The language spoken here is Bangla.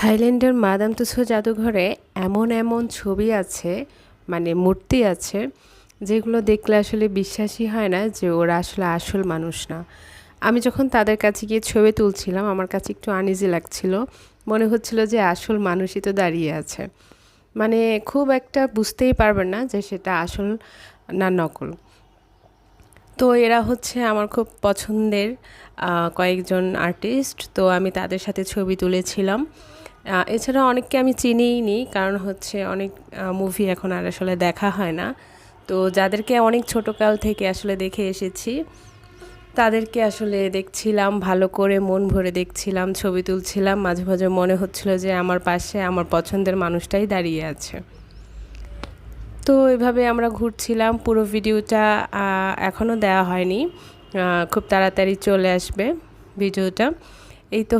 থাইল্যান্ডের মাদাম তুসো জাদুঘরে এমন এমন ছবি আছে, মানে মূর্তি আছে, যেগুলো দেখলে আসলে বিশ্বাসই হয় না যে ওরা আসলে আসল মানুষ না। আমি যখন তাদের কাছে গিয়ে ছবি তুলছিলাম, আমার কাছে একটু আনইজি লাগছিল। মনে হচ্ছিল যে আসল মানুষই তো দাঁড়িয়ে আছে। মানে খুব একটা বুঝতেই পারবেন না যে সেটা আসল না নকল। তো এরা হচ্ছে আমার খুব পছন্দের কয়েকজন আর্টিস্ট। তো আমি তাদের সাথে ছবি তুলেছিলাম। এছাড়া অনেককে আমি চিনিই নি, কারণ হচ্ছে অনেক মুভি এখন আর আসলে দেখা হয় না। তো যাদেরকে অনেক ছোটোকাল থেকে আসলে দেখে এসেছি, তাদেরকে আসলে দেখছিলাম, ভালো করে মন ভরে দেখছিলাম, ছবি তুলছিলাম। মাঝে মাঝে মনে হচ্ছিল যে আমার পাশে আমার পছন্দের মানুষটাই দাঁড়িয়ে আছে। তো এভাবে আমরা ঘুরছিলাম। পুরো ভিডিওটা এখনও দেওয়া হয়নি, খুব তাড়াতাড়ি চলে আসবে ভিডিওটা। এই তো